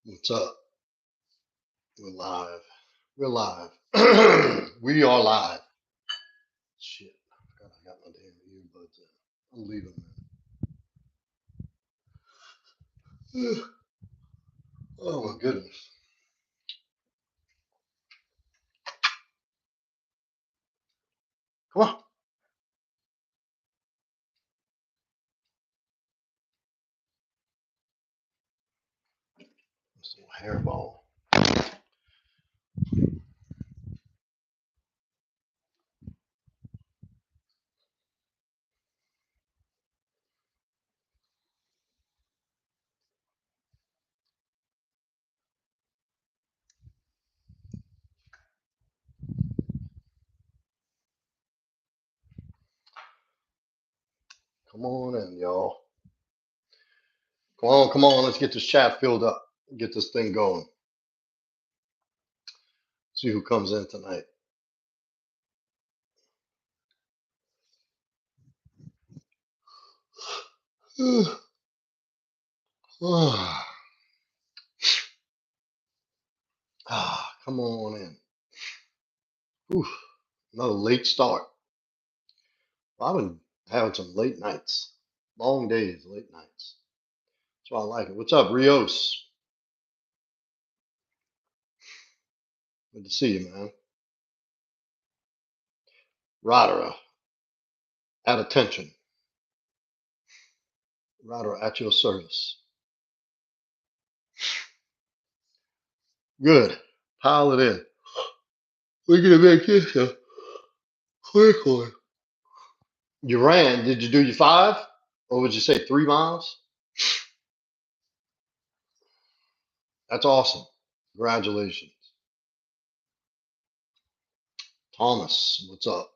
What's up? We're live. We're live. We are live. Shit. I got my damn earbuds in. I'm leaving them. Oh my goodness. Come on. This little hairball. Come on in, y'all. Come on. Let's get this chat filled up. Get this thing going. See who comes in tonight. Come on in. Oof, another late start. Well, I've been having some late nights, long days, late nights. That's why I like it. What's up, Rios? Good to see you, man. Rodera, at attention. Rodera, at your service. Good. Pile it in. We're gonna make this a quick one. You ran. Did you do your 5? Or would you say 3 miles? That's awesome. Congratulations. Thomas, what's up?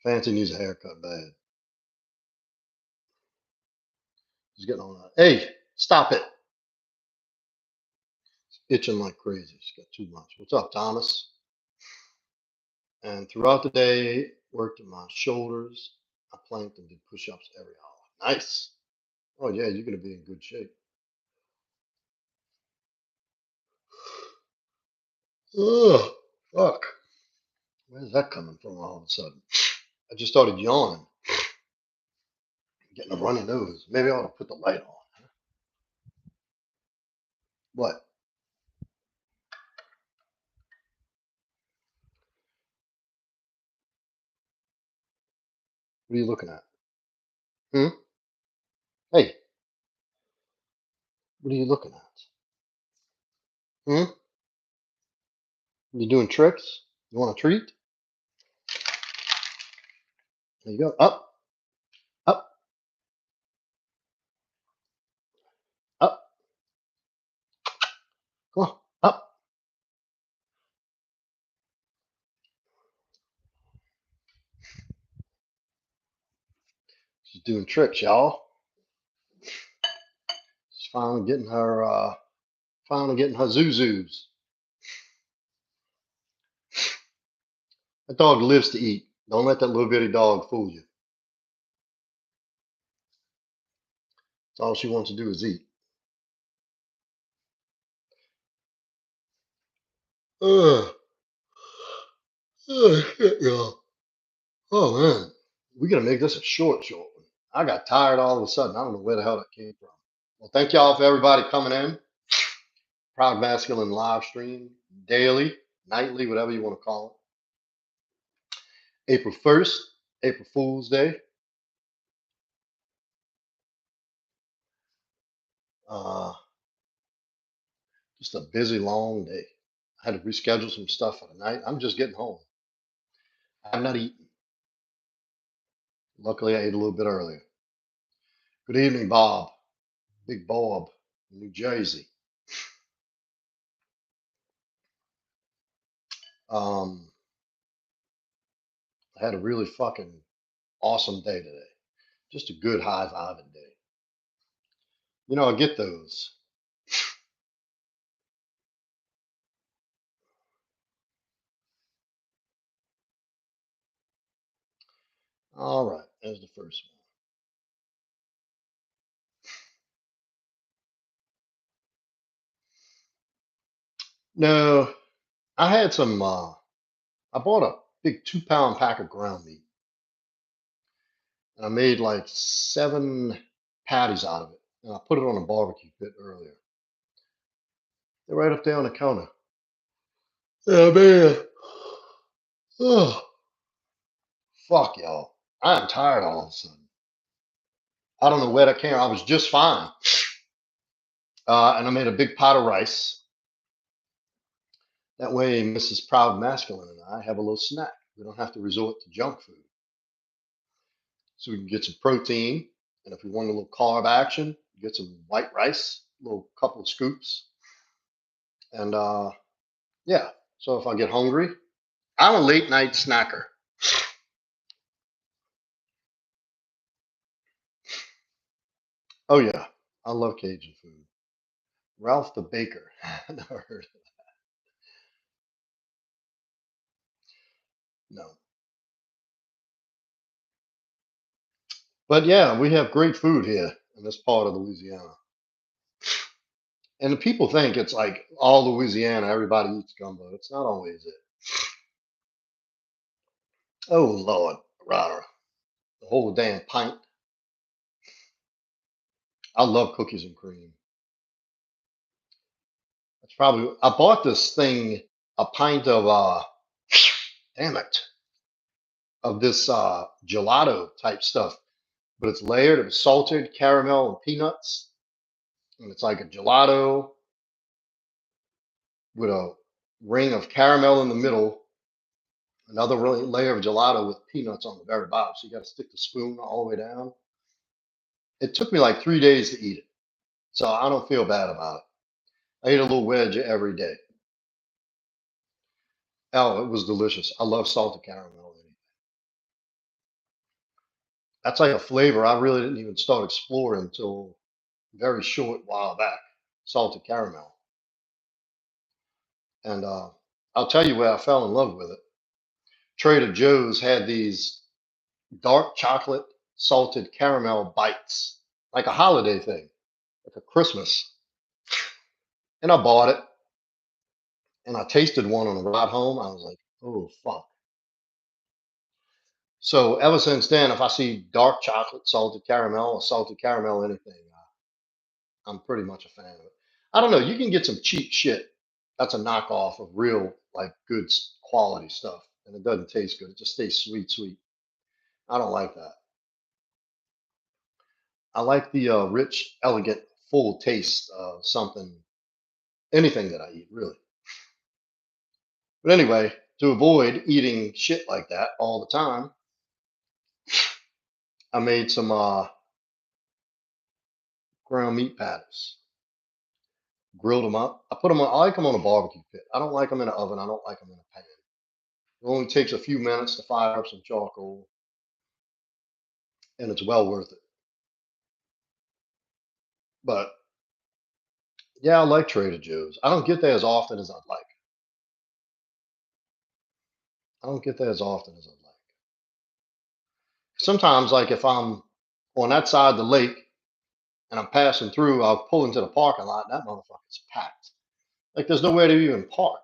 Fancy needs a haircut bad. He's getting on that. Hey, stop it. Itching like crazy. He's got too much. What's up, Thomas? And throughout the day, worked in my shoulders. I planked and did push-ups every hour. Nice. Oh yeah, you're gonna be in good shape. Oh, fuck. Where's that coming from all of a sudden? I just started yawning, getting a runny nose. Maybe I ought to put the light on. What? What are you looking at? Hmm? Hey, what are you looking at? Hmm? You doing tricks? You want a treat? There you go. Up, up, up. Come on, up. She's doing tricks, y'all. She's finally getting her zuzus. That dog lives to eat. Don't let that little bitty dog fool you. That's all she wants to do is eat. Ugh. Oh, shit, y'all. Oh, man. We're going to make this a short one. I got tired all of a sudden. I don't know where the hell that came from. Well, thank y'all for everybody coming in. Proud Masculine live stream, daily, nightly, whatever you want to call it. April 1st, April Fool's Day. Uh, just a busy, long day. I had to reschedule some stuff for the night. I'm just getting home. I'm not eating. Luckily, I ate a little bit earlier. Good evening, Bob. Big Bob, New Jersey. Um, I had a really fucking awesome day today. Just a good high vibing day. You know, I get those. All right, there's the first one. No, I had some. I bought a big 2 pound pack of ground meat, and I made like 7 patties out of it, and I put it on a barbecue pit earlier. They're right up there on the counter. Yeah, man. Oh, fuck y'all. I am tired all of a sudden. I don't know where that came. I was just fine, and I made a big pot of rice. That way, Mrs. Proud Masculine and I have a little snack. We don't have to resort to junk food. So we can get some protein. And if we want a little carb action, get some white rice, a little couple of scoops. And yeah, so if I get hungry, I'm a late night snacker. Oh, yeah, I love Cajun food. Ralph the Baker. Never heard of it. No. But yeah, we have great food here in this part of Louisiana. And the people think it's like all Louisiana, everybody eats gumbo. It's not always it. Oh, Lord, Ryder. The whole damn pint. I love cookies and cream. That's probably I bought this thing, a pint of damn it, of this gelato type stuff, but it's layered. It was salted caramel and peanuts, and it's like a gelato with a ring of caramel in the middle, another layer of gelato with peanuts on the very bottom. So you got to stick the spoon all the way down. It took me like 3 days to eat it, so I don't feel bad about it. I eat a little wedge every day. Oh, it was delicious. I love salted caramel. That's like a flavor I really didn't even start exploring until very short while back. Salted caramel, and I'll tell you where I fell in love with it. Trader Joe's had these dark chocolate salted caramel bites, like a holiday thing, like a Christmas. And I bought it, and I tasted one on the ride home. I was like, oh fuck. So ever since then, if I see dark chocolate, salted caramel, or salted caramel anything, I'm pretty much a fan of it. I don't know. You can get some cheap shit. That's a knockoff of real, like, good quality stuff, and it doesn't taste good. It just tastes sweet, sweet. I don't like that. I like the rich, elegant, full taste of something, anything that I eat, really. But anyway, to avoid eating shit like that all the time, I made some ground meat patties, grilled them up. I put them on. I like them on a barbecue pit. I don't like them in an oven. I don't like them in a pan. It only takes a few minutes to fire up some charcoal, and it's well worth it. But yeah, I like Trader Joe's. I don't get there as often as I'd like. I don't get there as often as I'd like. Sometimes, like if I'm on that side of the lake and I'm passing through, I'll pull into the parking lot and that motherfucker's packed. Like there's nowhere to even park.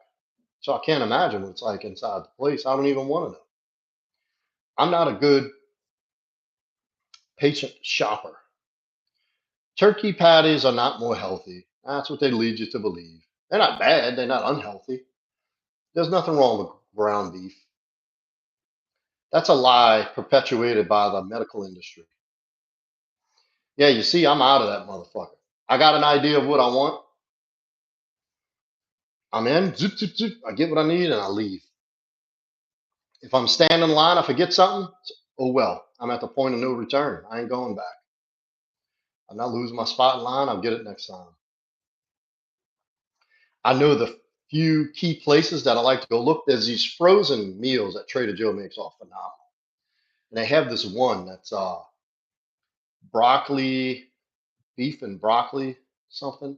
So I can't imagine what it's like inside the place. I don't even want to know. I'm not a good patient shopper. Turkey patties are not more healthy. That's what they lead you to believe. They're not bad. They're not unhealthy. There's nothing wrong with ground beef. That's a lie perpetuated by the medical industry. Yeah, you see, I'm out of that motherfucker. I got an idea of what I want. I'm in. Zoop, zoop, zoop. I get what I need and I leave. If I'm standing in line, I forget something. Oh well. I'm at the point of no return. I ain't going back. I'm not losing my spot in line. I'll get it next time. I know the few key places that I like to go look. There's these frozen meals that Trader Joe makes all phenomenal. And they have this one that's broccoli, beef and broccoli, something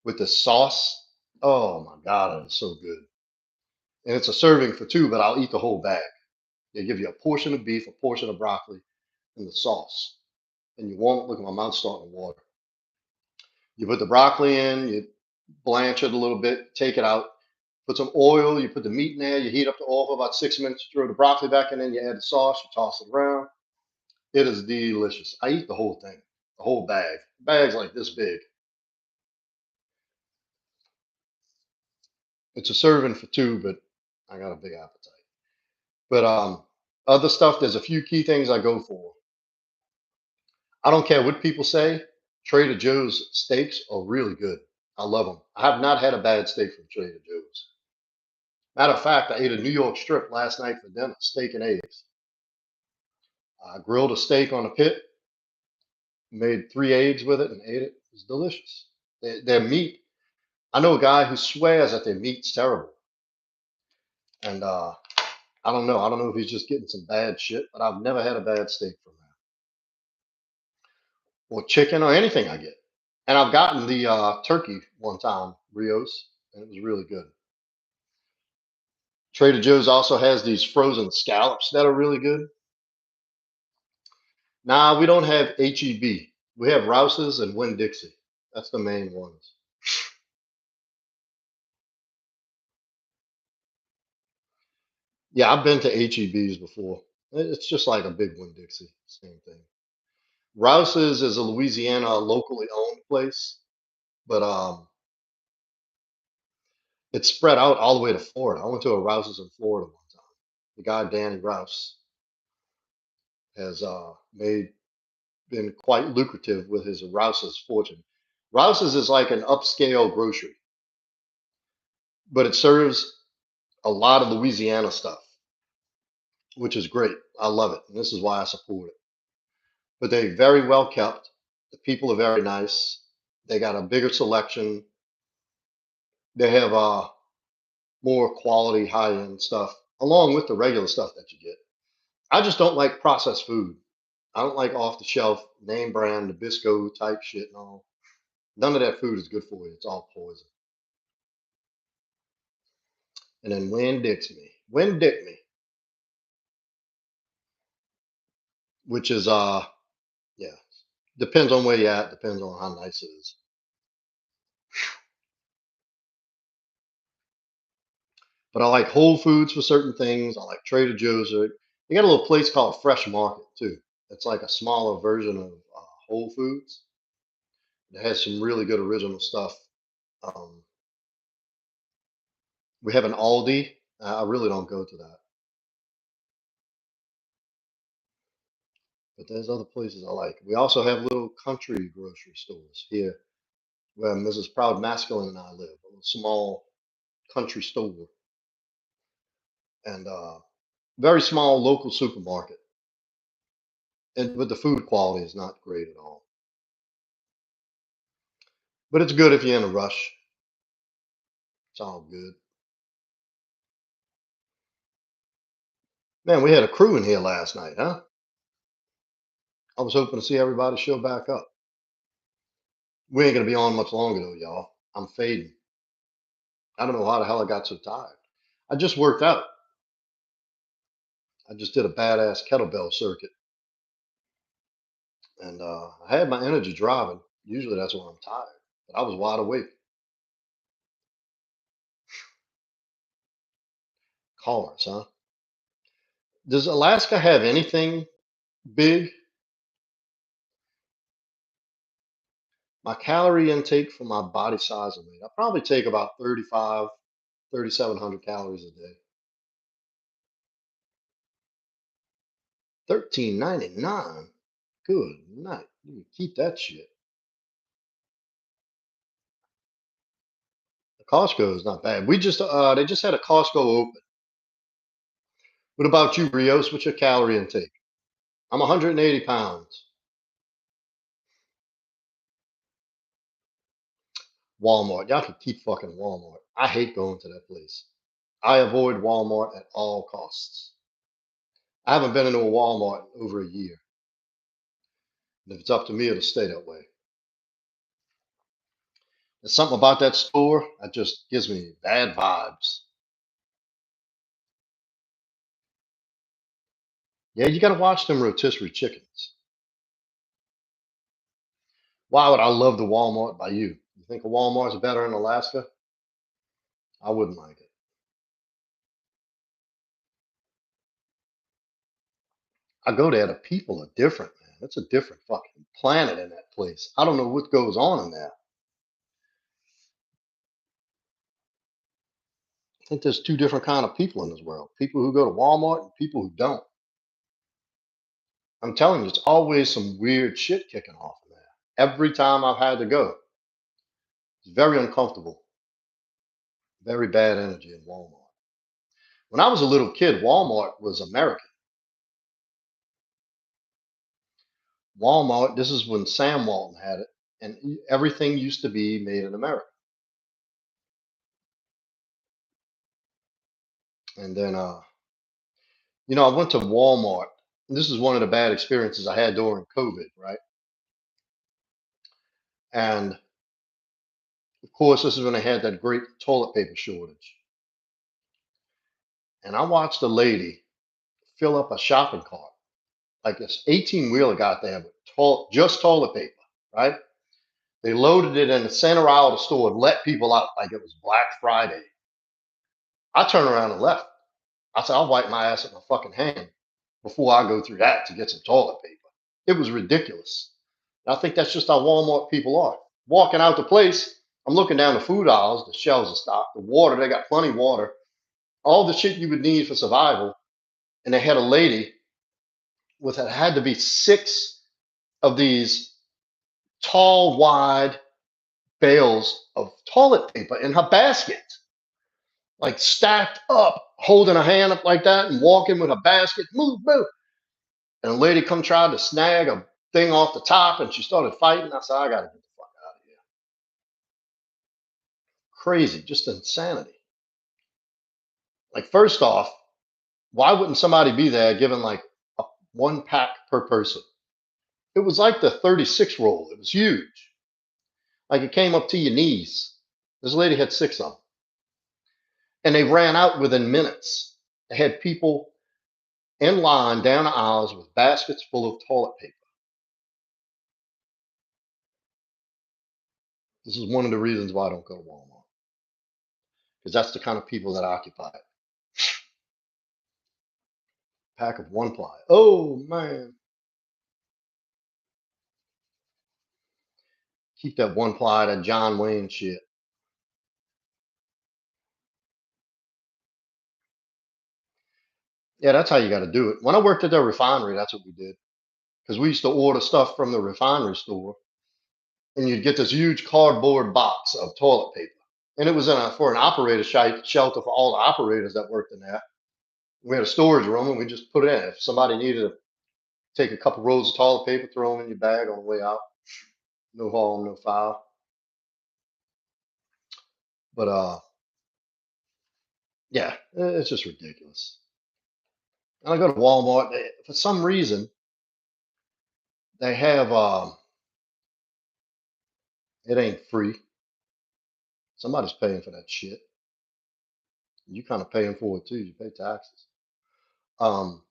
with the sauce. Oh my God, it is so good. And it's a serving for two, but I'll eat the whole bag. They give you a portion of beef, a portion of broccoli, and the sauce. And you won't look at my mouth starting to water. You put the broccoli in, you blanch it a little bit, take it out, put some oil, you put the meat in there, you heat up the oil for about 6 minutes, throw the broccoli back in, then you add the sauce, you toss it around. It is delicious. I eat the whole thing, the whole bag. The bag's like this big. It's a serving for two, but I got a big appetite. But other stuff, there's a few key things I go for. I don't care what people say. Trader Joe's steaks are really good. I love them. I have not had a bad steak from Trader Joe's. Matter of fact, I ate a New York strip last night for dinner, steak and eggs. I grilled a steak on a pit, made 3 eggs with it, and ate it. It was delicious. Their meat, I know a guy who swears that their meat's terrible. And I don't know. I don't know if he's just getting some bad shit, but I've never had a bad steak from there, or chicken, or anything I get. And I've gotten the turkey one time, Rios, and it was really good. Trader Joe's also has these frozen scallops that are really good. Nah, we don't have HEB. We have Rouse's and Winn Dixie. That's the main ones. Yeah, I've been to HEB's before. It's just like a big Winn Dixie, same thing. Rouse's is a Louisiana locally owned place, but it's spread out all the way to Florida. I went to a Rouse's in Florida one time. The guy Danny Rouse has made been quite lucrative with his Rouse's fortune. Rouse's is like an upscale grocery, but it serves a lot of Louisiana stuff, which is great. I love it, and this is why I support it. But they're very well kept. The people are very nice. They got a bigger selection. They have more quality, high end stuff, along with the regular stuff that you get. I just don't like processed food. I don't like off the shelf, name brand, Nabisco type shit and all. None of that food is good for you. It's all poison. And then Win Dick me, which is yeah, depends on where you're at, depends on how nice it is. But I like Whole Foods for certain things. I like Trader Joe's. They got a little place called Fresh Market too. It's like a smaller version of Whole Foods. It has some really good original stuff. Um, we have an Aldi. I really don't go to that, but there's other places I like. We also have little country grocery stores here where Mrs. Proudmasculine and I live. A little small country store and very small local supermarket. And but the food quality is not great at all. But it's good if you're in a rush. It's all good. Man, we had a crew in here last night, huh? I was hoping to see everybody show back up. We ain't gonna be on much longer though, y'all. I'm fading. I don't know how the hell I got so tired. I just worked out. I just did a badass kettlebell circuit, and I had my energy driving. Usually that's when I'm tired, but I was wide awake. Cars, huh? Does Alaska have anything big? My calorie intake for my body size and weight, I probably take about 35, 3,700 calories a day. 13.99. Good night. You can keep that shit. The Costco is not bad. We just they just had a Costco open. What about you, Rios? What's your calorie intake? I'm 180 pounds. Walmart. Y'all can keep fucking Walmart. I hate going to that place. I avoid Walmart at all costs. I haven't been into a Walmart in over a year. And if it's up to me, it'll stay that way. There's something about that store that just gives me bad vibes. Yeah, you got to watch them rotisserie chickens. Why would I love the Walmart by you? You think a Walmart's better in Alaska? I wouldn't like it. I go there, the people are different, man. It's a different fucking planet in that place. I don't know what goes on in there. I think there's two different kind of people in this world. People who go to Walmart and people who don't. I'm telling you, it's always some weird shit kicking off in there. Every time I've had to go, it's very uncomfortable. Very bad energy in Walmart. When I was a little kid, Walmart was American. Walmart, this is when Sam Walton had it, and everything used to be made in America. And then, I went to Walmart. And this is one of the bad experiences I had during COVID, right? And of course, this is when they had that great toilet paper shortage. And I watched a lady fill up a shopping cart, like this 18-wheeler got there with just toilet paper, right? They loaded it in the center aisle of the store and let people out like it was Black Friday. I turned around and left. I said, I'll wipe my ass with my fucking hand before I go through that to get some toilet paper. It was ridiculous. And I think that's just how Walmart people are. Walking out the place, I'm looking down the food aisles, the shelves of stock, the water, they got plenty of water, all the shit you would need for survival. And they had a lady with it had to be 6 of these tall, wide bales of toilet paper in her basket, like stacked up, holding her hand up like that and walking with a basket. Move, move. And a lady come tried to snag a thing off the top and she started fighting. I said, I got to get the fuck out of here. Crazy, just insanity. Like, first off, why wouldn't somebody be there giving like a 1 pack per person? It was like the 36 roll. It was huge. Like it came up to your knees. This lady had 6 of them. And they ran out within minutes. They had people in line down the aisles with baskets full of toilet paper. This is one of the reasons why I don't go to Walmart, because that's the kind of people that occupy it. Pack of 1 ply. Oh man, keep that 1 ply, that John Wayne shit. Yeah, that's how you got to do it. When I worked at the refinery, that's what we did, because we used to order stuff from the refinery store, and you'd get this huge cardboard box of toilet paper, and it was for an operator shelter for all the operators that worked in there. We had a storage room, and we just put it in. If somebody needed to take a couple rolls of toilet paper, throw them in your bag on the way out. No harm, no foul. But yeah, it's just ridiculous. And I go to Walmart. For some reason, they have it ain't free. Somebody's paying for that shit. You kind of paying for it too. You pay taxes. Um,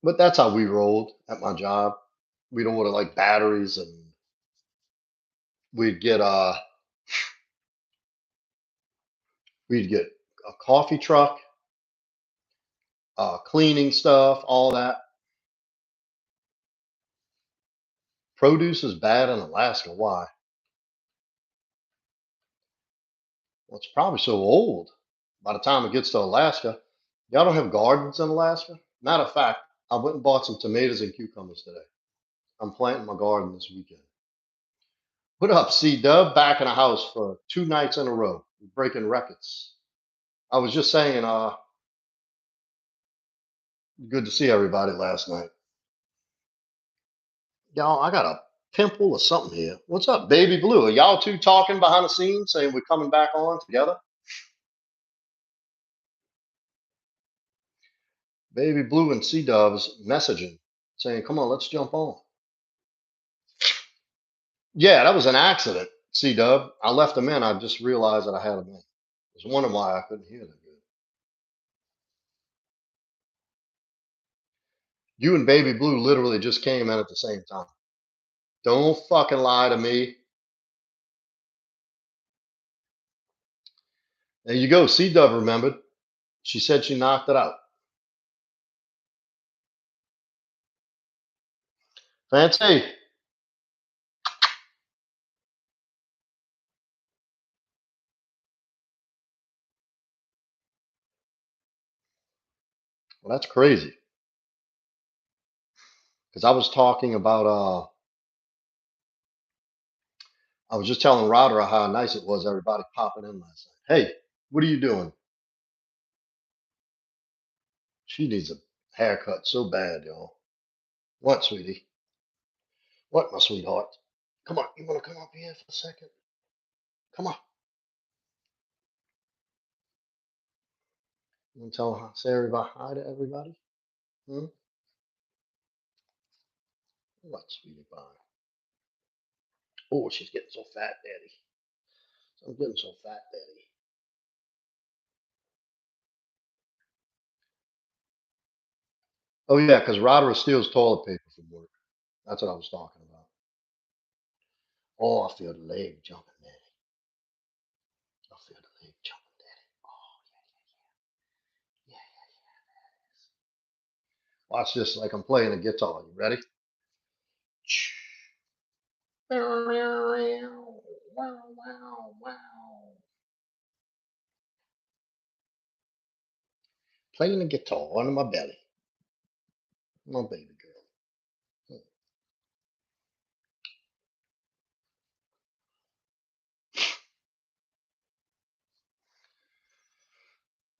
but that's how we rolled at my job. We'd order like batteries, and we'd get uh we'd get a coffee truck, cleaning stuff, all that. Produce is bad in Alaska. Why? Well, it's probably so old. By the time it gets to Alaska, y'all don't have gardens in Alaska. Matter of fact, I went and bought some tomatoes and cucumbers today. I'm planting my garden this weekend. What up, C Dub? Back in the house for 2 nights in a row, breaking records. I was just saying, good to see everybody last night. Y'all, I got a pimple or something here. What's up, Baby Blue? Are y'all two talking behind the scenes saying we're coming back on together? Baby Blue and C Dub's messaging saying, come on, let's jump on. Yeah, that was an accident, C Dub. I left them in. I just realized that I had them in. I was wondering why I couldn't hear them good. You and Baby Blue literally just came in at the same time. Don't fucking lie to me. There you go. C Dub remembered. She said she knocked it out. Fancy. Well, that's crazy. Because I was talking about I was just telling Rodera how nice it was, everybody popping in last night. Hey, what are you doing? She needs a haircut so bad, y'all. What, sweetie? What, my sweetheart? Come on, you want to come up here for a second? Come on. You want to tell say everybody hi to everybody? Hmm? What, sweetie pie? Oh, she's getting so fat, Daddy. I'm getting so fat, Daddy. Oh yeah, because Rodera steals toilet paper from work. That's what I was talking about. Oh, I feel the leg jumping, Daddy. I feel the leg jumping, Daddy. Oh yeah, yeah, yeah. Watch this like I'm playing a guitar. You ready? Wow, wow, wow. Playing the guitar under my belly. My baby girl.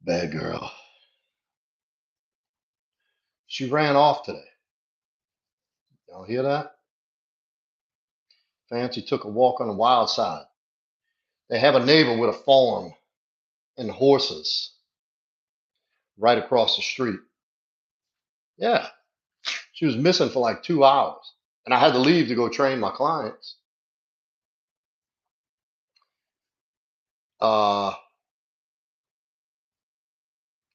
Bad girl. She ran off today. Y'all hear that? Fancy took a walk on the wild side. They have a neighbor with a farm and horses right across the street. Yeah, she was missing for like 2 hours. And I had to leave to go train my clients. Uh,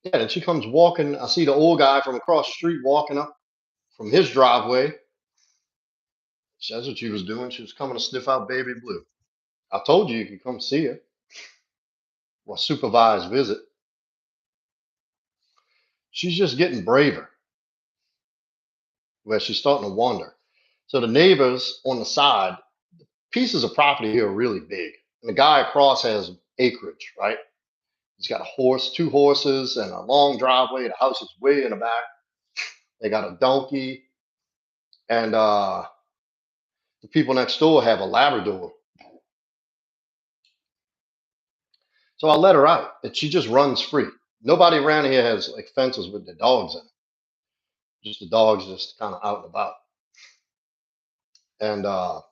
yeah, and she comes walking. I see the old guy from across the street walking up from his driveway. That's what she was doing. She was coming to sniff out Baby Blue. I told you could come see her. Well, supervised visit. She's just getting braver. Where she's starting to wander. So the neighbors on the side, pieces of property here are really big. And the guy across has acreage, right? He's got a horse, two horses, and a long driveway. The house is way in the back. They got a donkey, and the people next door have a Labrador. So I let her out, and she just runs free. Nobody around here has like fences with the dogs in it. Just the dogs just kind of out and about. And what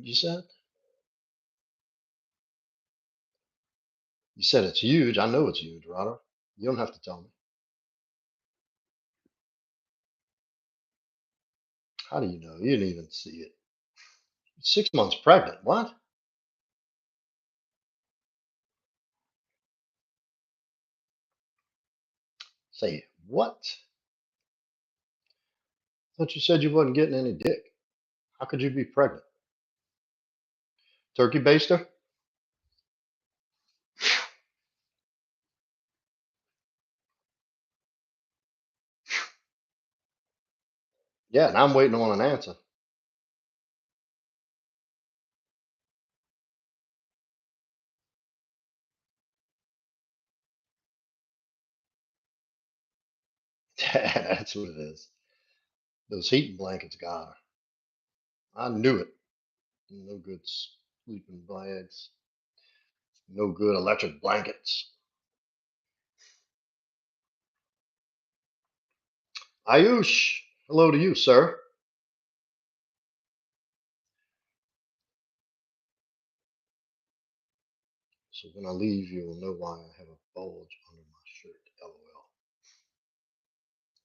you said? You said it's huge. I know it's huge, Ryder. You don't have to tell me. How do you know? You didn't even see it. 6 months pregnant. What? Say what? I thought you said you wasn't getting any dick. How could you be pregnant? Turkey baster? Yeah, and I'm waiting on an answer. That's what it is. Those heating blankets got her. I knew it. No good sleeping bags. No good electric blankets. Ayush, hello to you, sir. So when I leave, you'll know why I have a bulge under my shirt. LOL.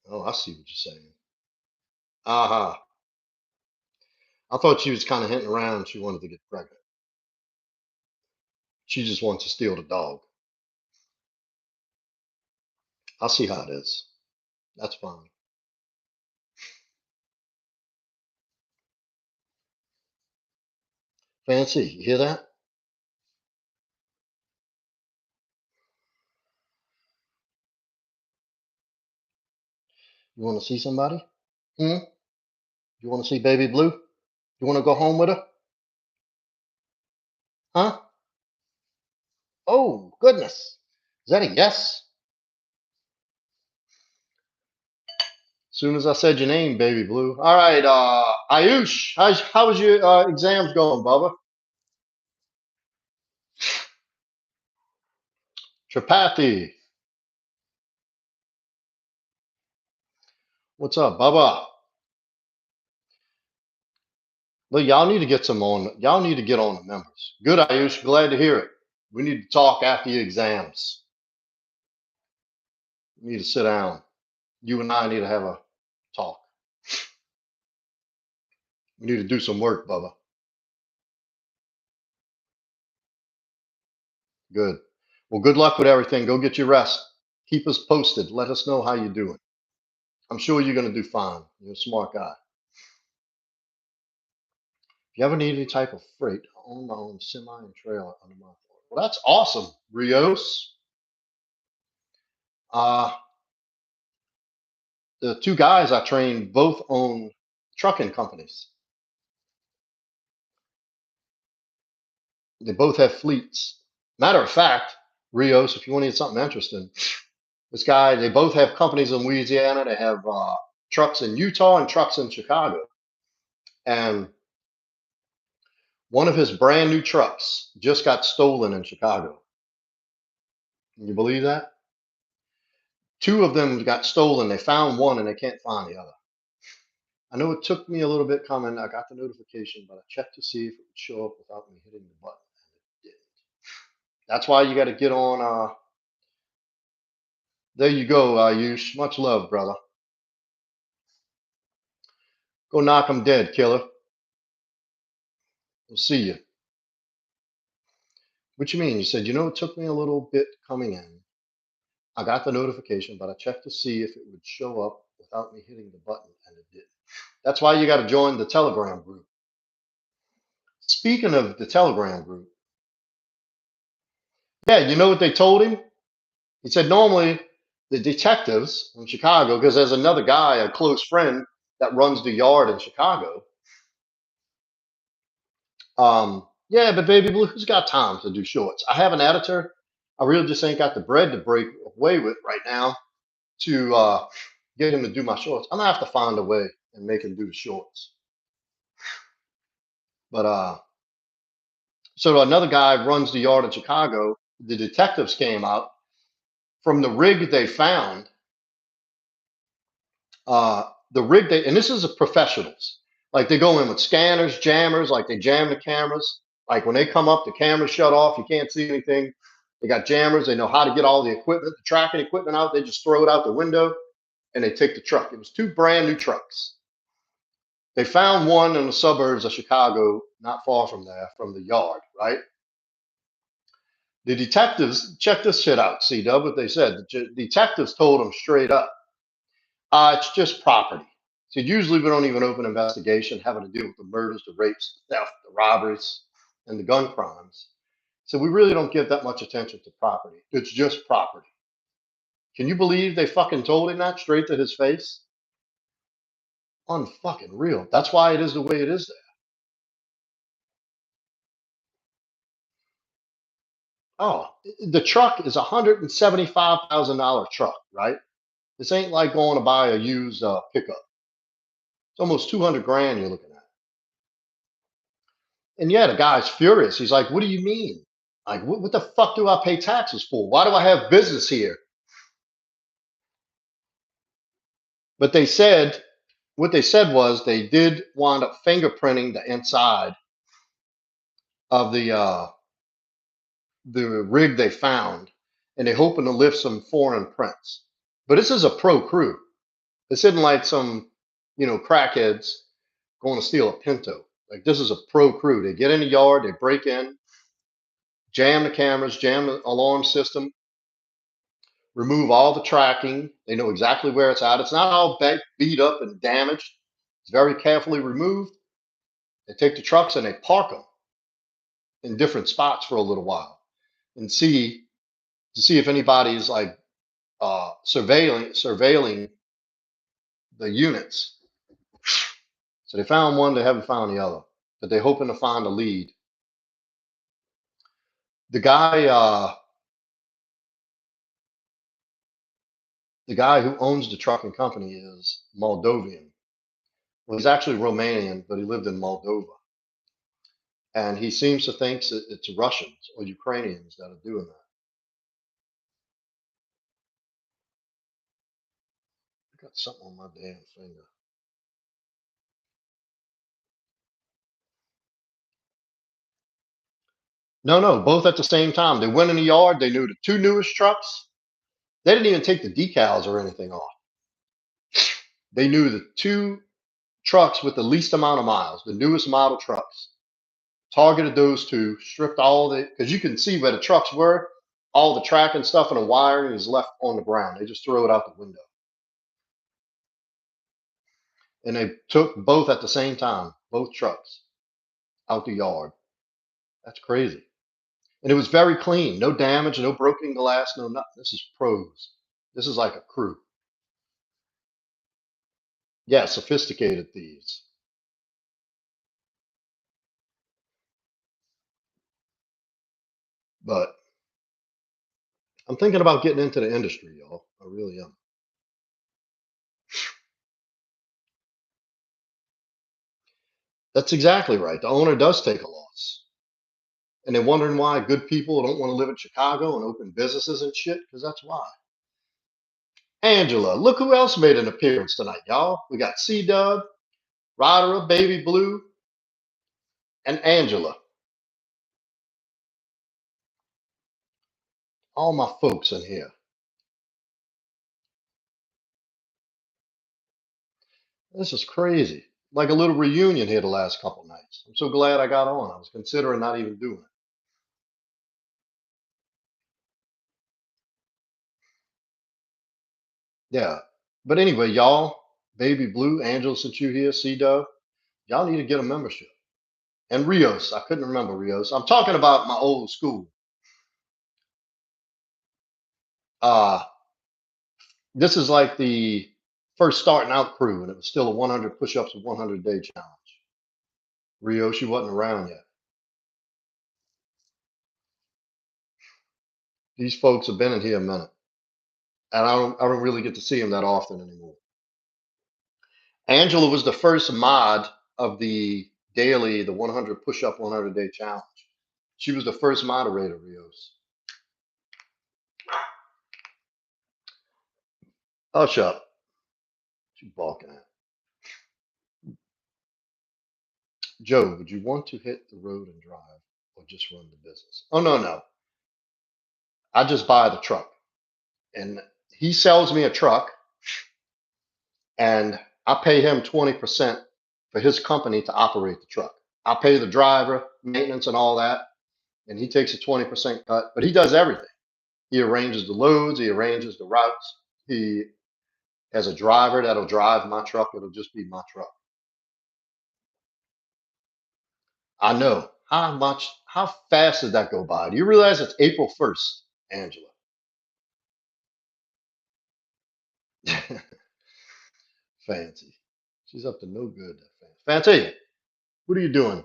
Oh, I see what you're saying. Aha. I thought she was kind of hinting around. She wanted to get pregnant. She just wants to steal the dog. I'll see how it is. That's fine. Fancy, you hear that? You want to see somebody? Hmm? You want to see Baby Blue? You want to go home with her? Huh? Oh, goodness. Is that a yes? As soon as I said your name, Baby Blue. All right, Ayush, how was your exams going, Bubba? Tripathi, what's up, Bubba? Look, y'all need to get some on. Y'all need to get on the members. Good, Ayush. Glad to hear it. We need to talk after your exams. We need to sit down. You and I need to have a talk. We need to do some work, Bubba. Good. Well, good luck with everything. Go get your rest. Keep us posted. Let us know how you're doing. I'm sure you're going to do fine. You're a smart guy. If you ever need any type of freight, I own my own semi and trailer under my authority. Well, that's awesome, Rios. Uh, the two guys I trained both own trucking companies. They both have fleets. Matter of fact, Rios, if you want to get something interesting, this guy, they both have companies in Louisiana. They have trucks in Utah and trucks in Chicago. And one of his brand new trucks just got stolen in Chicago. Can you believe that? Two of them got stolen. They found one and they can't find the other. I know it took me a little bit coming. I got the notification, but I checked to see if it would show up without me hitting the button, and it didn't. That's why you got to get on. There you go, Ayush. Much love, brother. Go knock 'em dead, killer. We'll see you. What you mean? You said, it took me a little bit coming in. I got the notification, but I checked to see if it would show up without me hitting the button, and it didn't. That's why you got to join the Telegram group. Speaking of the Telegram group, yeah, you know what they told him? He said normally the detectives in Chicago, because there's another guy, a close friend, that runs the yard in Chicago. Yeah, but Baby Blue, who's got time to do shorts? I have an editor. I really just ain't got the bread to break away with right now to get him to do my shorts. I'm gonna have to find a way and make him do the shorts. But so another guy runs the yard in Chicago. The detectives came out from the rig they found. The rig they and this is a professionals. Like they go in with scanners, jammers, like they jam the cameras. Like when they come up, the cameras shut off. You can't see anything. They got jammers. They know how to get all the equipment, the tracking equipment out. They just throw it out the window and they take the truck. It was two brand new trucks. They found one in the suburbs of Chicago, not far from there, from the yard, right? The detectives, check this shit out, C-Dub, what they said. The detectives told them straight up, it's just property. So usually we don't even open investigation having to deal with the murders, the rapes, the theft, the robberies, and the gun crimes. So we really don't give that much attention to property. It's just property. Can you believe they fucking told him that straight to his face? Unfucking real. That's why it is the way it is there. Oh, the truck is a $175,000 truck, right? This ain't like going to buy a used pickup. It's almost 200 grand you're looking at. And yeah, the guy's furious. He's like, "What do you mean? Like, what the fuck do I pay taxes for? Why do I have business here?" But what they said was they did wind up fingerprinting the inside of the rig they found, and they're hoping to lift some foreign prints. But this is a pro crew. This isn't like some, crackheads going to steal a Pinto. Like this is a pro crew. They get in the yard, they break in, jam the cameras, jam the alarm system, remove all the tracking. They know exactly where it's at. It's not all beat up and damaged. It's very carefully removed. They take the trucks and they park them. in different spots for a little while and see to see if anybody's like surveilling the units. So they found one, they haven't found the other, but they're hoping to find a lead. The guy, the guy who owns the trucking company is Moldovan. Well, he's actually Romanian, but he lived in Moldova, and he seems to think that it's Russians or Ukrainians that are doing that. I got something on my damn finger. No, no, both at the same time. They went in the yard. They knew the two newest trucks. They didn't even take the decals or anything off. They knew the two trucks with the least amount of miles, the newest model trucks. Targeted those two, stripped all the, because you can see where the trucks were. All the track and stuff and the wiring is left on the ground. They just throw it out the window. And they took both at the same time, both trucks out the yard. That's crazy. And it was very clean. No damage, no broken glass, no nothing. This is pros. This is like a crew. Yeah, sophisticated thieves. But I'm thinking about getting into the industry, y'all. I really am. That's exactly right. The owner does take a loss. And they're wondering why good people don't want to live in Chicago and open businesses and shit, because that's why. Angela, look who else made an appearance tonight, y'all. We got C Dub, Rodera, Baby Blue, and Angela. All my folks in here. This is crazy. Like a little reunion here the last couple nights. I'm so glad I got on. I was considering not even doing it. Yeah. But anyway, y'all, Baby Blue, Angela, since you here, C Dub, y'all need to get a membership. And Rios, I couldn't remember Rios. I'm talking about my old school. Uh, this is like the first starting out crew, and it was still a 100 push-ups and 100-day challenge. Rios, you wasn't around yet. These folks have been in here a minute, and I don't really get to see them that often anymore. Angela was the first mod of the 100 push-up 100-day challenge. She was the first moderator, Rios. Hush up. What you balking at? Joe, would you want to hit the road and drive or just run the business? Oh, no, no. I just buy the truck. And he sells me a truck, and I pay him 20% for his company to operate the truck. I pay the driver, maintenance, and all that, and he takes a 20% cut, but he does everything. He arranges the loads, he arranges the routes. He has a driver that'll drive my truck. It'll just be my truck. I know. How fast did that go by? Do you realize it's April 1st, Angela? Fancy. She's up to no good. Fancy, what are you doing?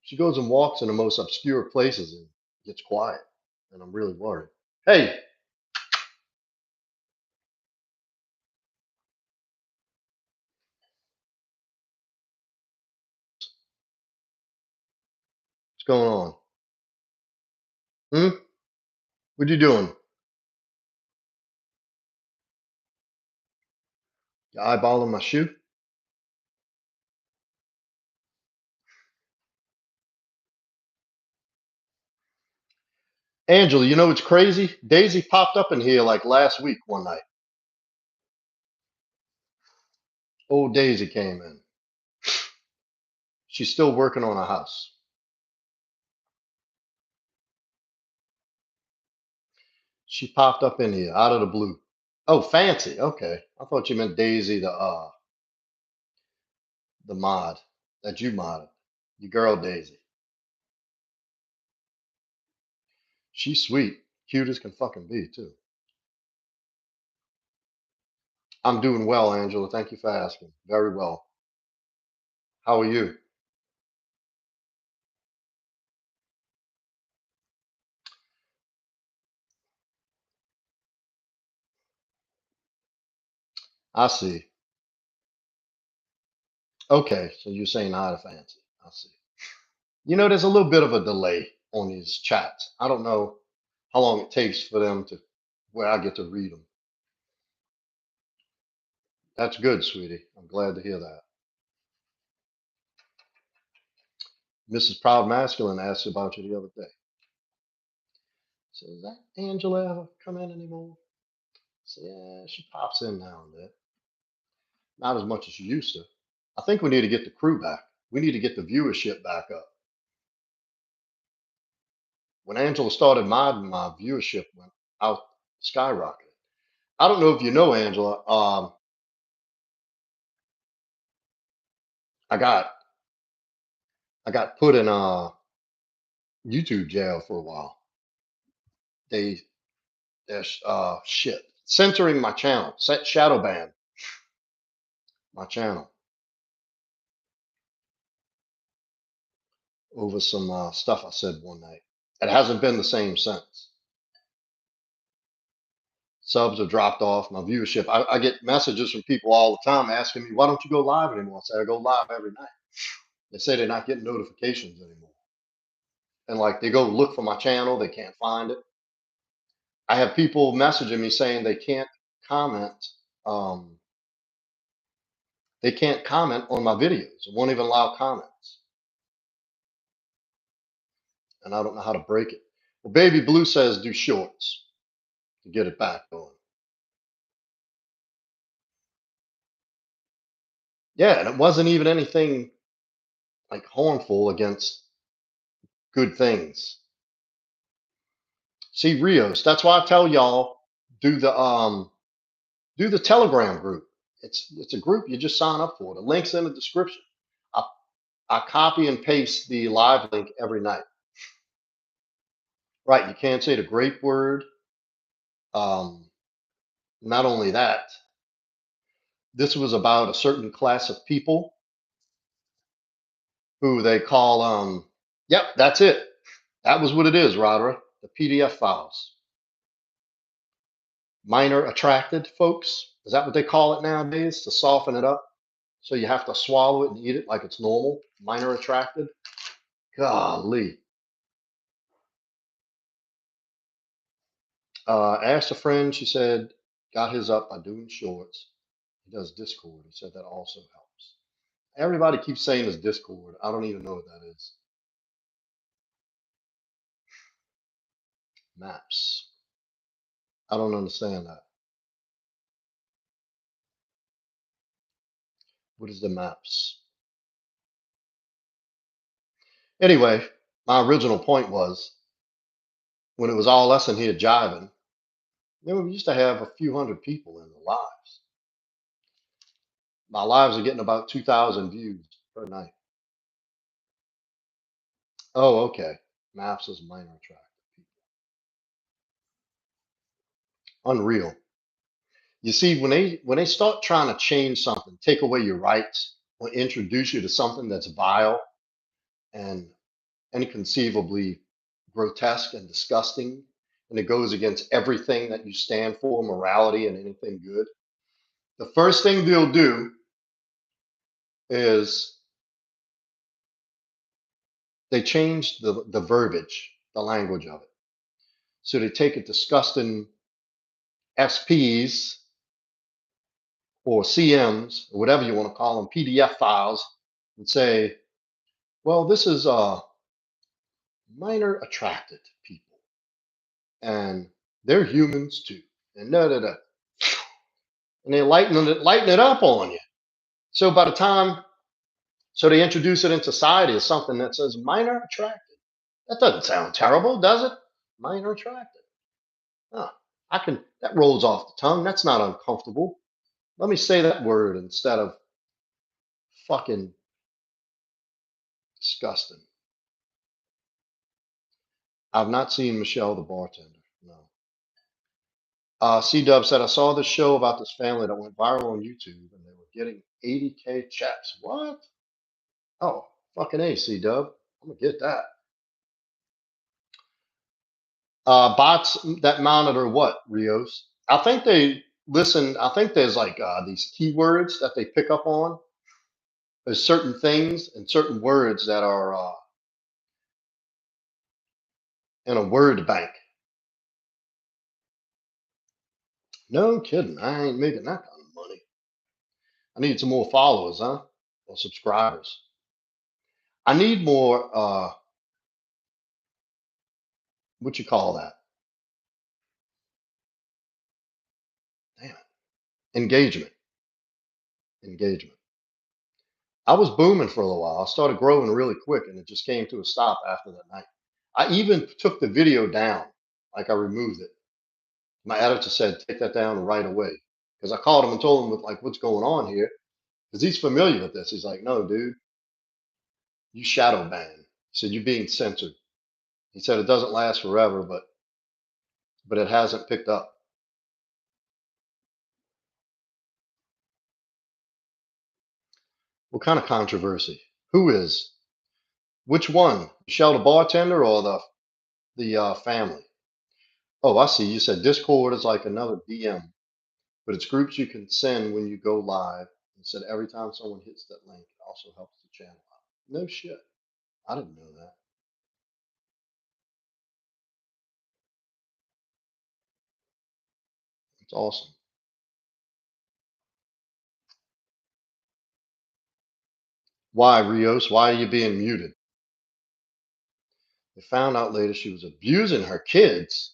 She goes and walks in the most obscure places and gets quiet. And I'm really worried. Hey, what's going on? Hmm? What you doing? You eyeballing my shoe? Angela, you know what's crazy? Daisy popped up in here like last week one night. Old Daisy came in. She's still working on a house. She popped up in here out of the blue. Oh, Fancy. Okay. I thought you meant Daisy, the mod that you modded. Your girl Daisy. She's sweet, cute as can fucking be too. I'm doing well, Angela. Thank you for asking. Very well. How are you? I see. Okay, so you're saying hi to Fancy. I see. There's a little bit of a delay on these chats. I don't know how long it takes for them to where I get to read them. That's good, sweetie. I'm glad to hear that. Mrs. Proud Masculine asked about you the other day. So is that Angela ever come in anymore? So yeah, she pops in now and then. Not as much as she used to. I think we need to get the crew back. We need to get the viewership back up. When Angela started modding, my viewership went out skyrocketed. I don't know if you know Angela. I got I got put in YouTube jail for a while. They they're shit censoring my channel, set shadow ban my channel over some stuff I said one night. It hasn't been the same since. Subs have dropped off. My viewership. I get messages from people all the time asking me, "Why don't you go live anymore?" I say I go live every night. They say they're not getting notifications anymore, and like they go look for my channel, they can't find it. I have people messaging me saying they can't comment. Um, they can't comment on my videos. It won't even allow comments, and I don't know how to break it. Well, Baby Blue says do shorts to get it back going. Yeah, and it wasn't even anything like harmful against good things. See, Rios, that's why I tell y'all do the um do the Telegram group. It's a group you just sign up for. The link's in the description. I, I copy and paste the live link every night. Right, you can't say the grape word. Um, Not only that, this was about a certain class of people who they call yep, that's it. That was what it is, Roderick. The PDF files. Minor attracted folks. Is that what they call it nowadays to soften it up? So you have to swallow it and eat it like it's normal. Minor attracted. Golly. Asked a friend, she said, got his up by doing shorts. He does Discord. He said that also helps. Everybody keeps saying it's Discord. I don't even know what that is. Maps. I don't understand that. What is the maps? Anyway, my original point was when it was all us in here jiving, we used to have a few hundred people in the lives. My lives are getting about 2,000 views per night. Oh, okay. Maps is minor attractive people. Unreal. You see, when they start trying to change something, take away your rights, or introduce you to something that's vile and inconceivably grotesque and disgusting, and it goes against everything that you stand for, morality and anything good, the first thing they'll do is they change the verbiage, the language of it. So they take a disgusting SPs or CMs, or whatever you want to call them, PDF files, and say, well, this is minor attracted people, and they're humans too, and da da da, and they lighten it up on you. So by the time, so they introduce it in society as something that says minor attracted. That doesn't sound terrible, does it? Minor attracted. Huh. That rolls off the tongue. That's not uncomfortable. Let me say that word instead of fucking disgusting. I've not seen Michelle the bartender. No. C Dub said, I saw this show about this family that went viral on YouTube and they were getting 80K checks. What? Oh, fucking A, C Dub. I'm going to get that. Bots that monitor what, Rios? I think they listen. I think there's like these keywords that they pick up on. There's certain things and certain words that are in a word bank. No kidding. I ain't making that kind of money. I need some more followers, huh? Or subscribers. I need more, what you call that? Damn it. Engagement. Engagement. I was booming for a little while. I started growing really quick and it just came to a stop after that night. I even took the video down. Like I removed it. My editor said, take that down right away. Because I called him and told him, like, what's going on here? Because he's familiar with this. He's like, no, dude, you shadow ban. He said, you're being censored. He said, it doesn't last forever, but it hasn't picked up. What kind of controversy? Who is? Which one? Michelle the bartender or the family? Oh, I see. You said Discord is like another DM, but it's groups you can send when you go live. And said every time someone hits that link, it also helps the channel out. No shit. I didn't know that. It's awesome. Why, Rios? Why are you being muted? They found out later she was abusing her kids.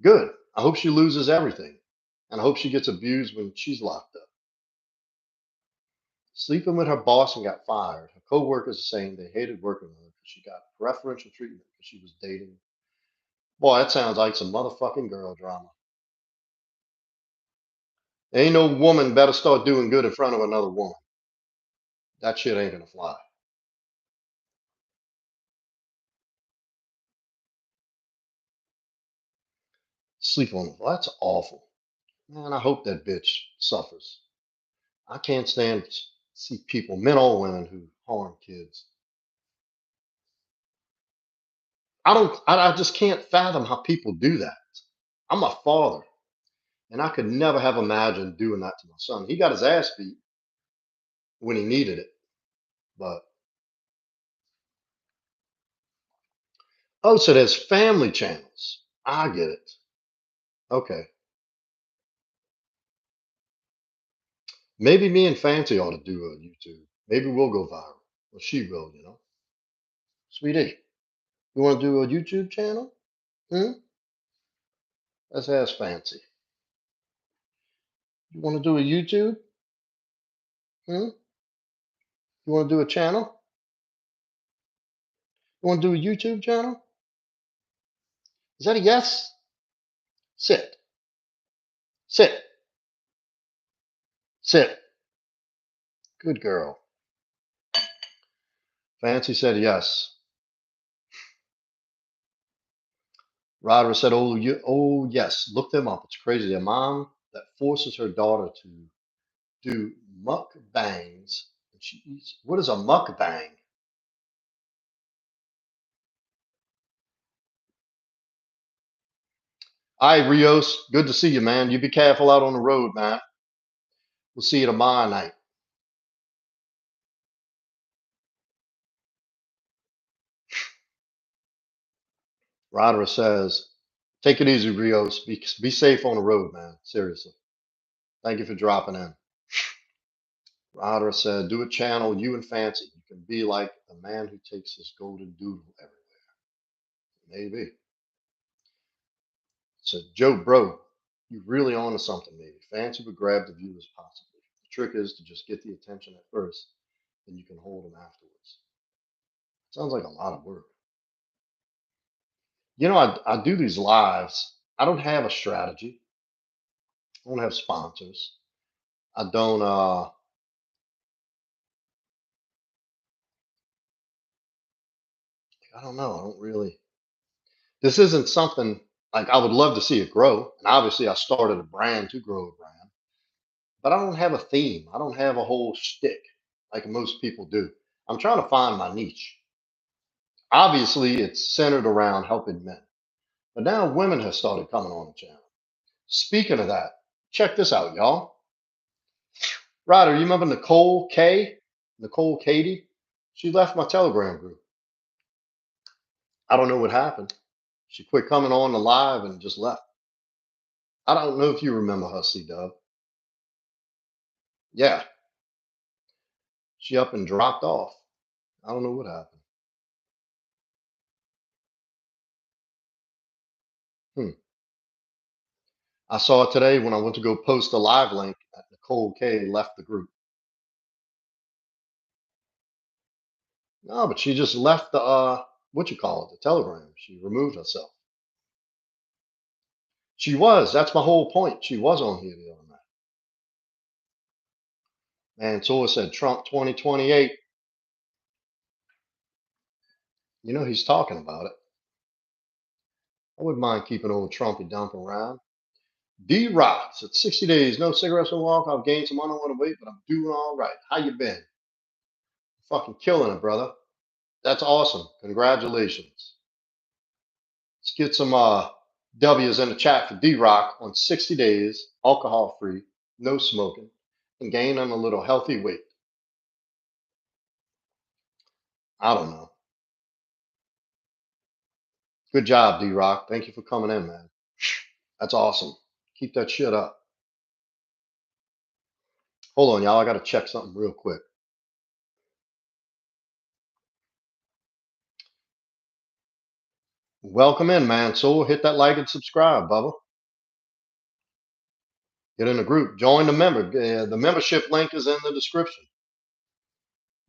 Good. I hope she loses everything. And I hope she gets abused when she's locked up. Sleeping with her boss and got fired. Her co-workers are saying they hated working with her because she got preferential treatment because she was dating. Boy, that sounds like some motherfucking girl drama. Ain't no woman better start doing good in front of another woman. That shit ain't gonna fly. Sleep on her. Well, that's awful. Man, I hope that bitch suffers. I can't stand to see people, men or women, who harm kids. I just can't fathom how people do that. I'm a father, and I could never have imagined doing that to my son. He got his ass beat when he needed it, but oh, so there's family channels. I get it. Okay, maybe me and Fancy ought to do a YouTube. Maybe we'll go viral. Well, she will. Sweetie, you want to do a YouTube channel? Hmm? Let's ask Fancy. You want to do a YouTube? Hmm? You want to do a channel? You want to do a YouTube channel? Is that a yes? Sit. Sit. Sit. Good girl. Fancy said yes. Roderick said, oh yes, look them up. It's crazy. A mom that forces her daughter to do mukbangs. And she eats. What is a mukbang? Hi, Rios. Good to see you, man. You be careful out on the road, man. We'll see you tomorrow night. Roderick says, take it easy, Rios. Be safe on the road, man. Seriously. Thank you for dropping in. Roderick said, do a channel, you and Fancy. You can be like the man who takes his golden doodle everywhere. Maybe. Said, Joe, bro, you really on to something, maybe. Fancy would grab the viewers possibly. The trick is to just get the attention at first, then you can hold them afterwards. Sounds like a lot of work. I do these lives. I don't have a strategy. I don't have sponsors. I don't I don't know. I don't really. This isn't something like I would love to see it grow. And obviously, I started a brand to grow a brand, but I don't have a theme. I don't have a whole shtick like most people do. I'm trying to find my niche. Obviously, it's centered around helping men, but now women have started coming on the channel. Speaking of that, check this out, y'all. Ryder, you remember Nicole K? Nicole Katie? She left my Telegram group. I don't know what happened. She quit coming on the live and just left. I don't know if you remember her, C Dub. Yeah, she up and dropped off. I don't know what happened. Hmm. I saw it today when I went to go post a live link. Nicole K left the group. No, but she just left the what you call it, the Telegram. She removed herself. She was. That's my whole point. She was on here the other night. And so it said Trump 2028. You know he's talking about it. I wouldn't mind keeping old Trumpy dump around. D Rocks at 60 days, no cigarettes, no walk. I've gained some unwanted weight, but I'm doing all right. How you been? Fucking killing it, brother. That's awesome. Congratulations. Let's get some W's in the chat for D Rock on 60 days, alcohol free, no smoking, and gaining a little healthy weight. I don't know. Good job, D Rock. Thank you for coming in, man. That's awesome. Keep that shit up. Hold on, y'all. I got to check something real quick. Welcome in, man. So hit that like and subscribe, Bubba. Get in the group. Join the member. The membership link is in the description.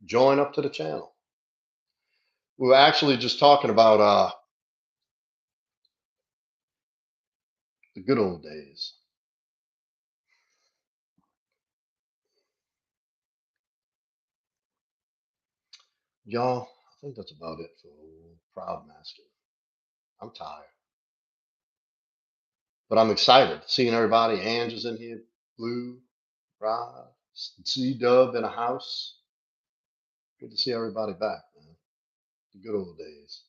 Join up to the channel. We were actually just talking about the good old days. Y'all, I think that's about it for Proud Masculine. I'm tired, but I'm excited seeing everybody. Ange is in here, Blue, Rod, C Dub in a house. Good to see everybody back, man. The good old days.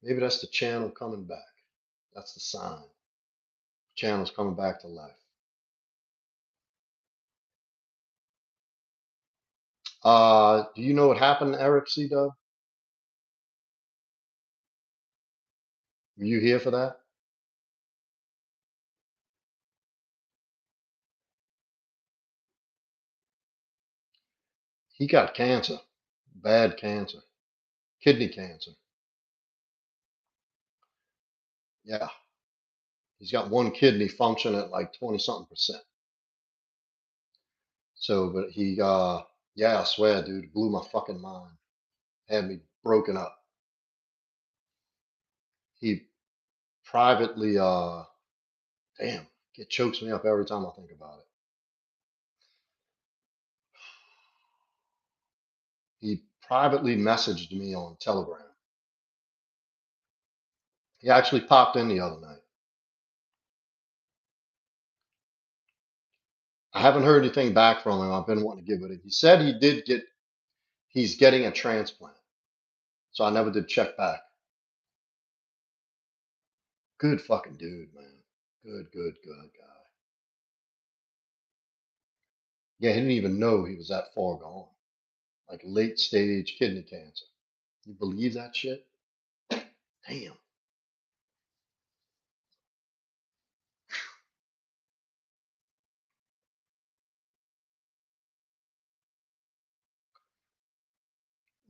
Maybe that's the channel coming back. That's the sign. The channel's coming back to life. Do you know what happened to Eric C Dub? Were you here for that? He got cancer, bad cancer, kidney cancer. Yeah, he's got one kidney function at like 20 something percent. So, but yeah, I swear, dude, blew my fucking mind. Had me broken up. He privately, damn, it chokes me up every time I think about it. He privately messaged me on Telegram. He actually popped in the other night. I haven't heard anything back from him. I've been wanting to get with him. He said he's getting a transplant. So I never did check back. Good fucking dude, man. Good guy. Yeah, he didn't even know he was that far gone. Like late stage kidney cancer. You believe that shit? Damn.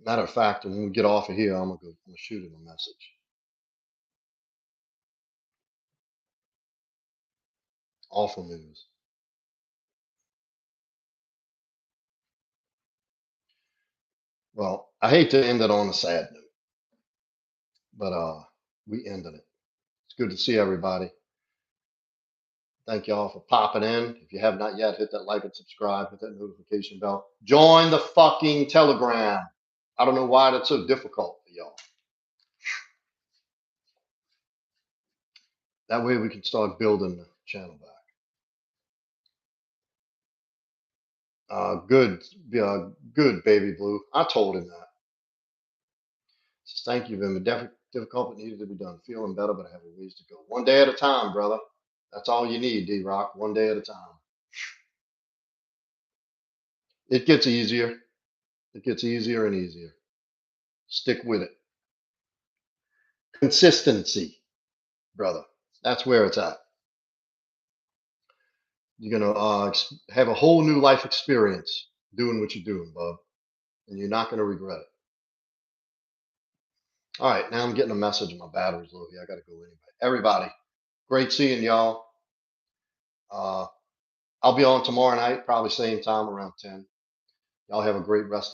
Matter of fact, when we get off of here, I'm gonna shoot him a message. Awful news. Well, I hate to end it on a sad note, but we ended it. It's good to see everybody. Thank y'all for popping in. If you have not yet, hit that like and subscribe, hit that notification bell. Join the fucking Telegram. I don't know why that's so difficult for y'all. That way we can start building the channel back. Good, good, baby blue. I told him that. Says, thank you, Vim. Difficult, but needed to be done. Feeling better, but I have a ways to go. One day at a time, brother. That's all you need, D Rock. One day at a time. It gets easier. It gets easier and easier. Stick with it. Consistency, brother. That's where it's at. You're gonna have a whole new life experience doing what you're doing, bub, and you're not gonna regret it. All right, now I'm getting a message. My battery's low here. I gotta go anyway. Everybody, great seeing y'all. Uh, I'll be on tomorrow night, probably same time around 10. Y'all have a great rest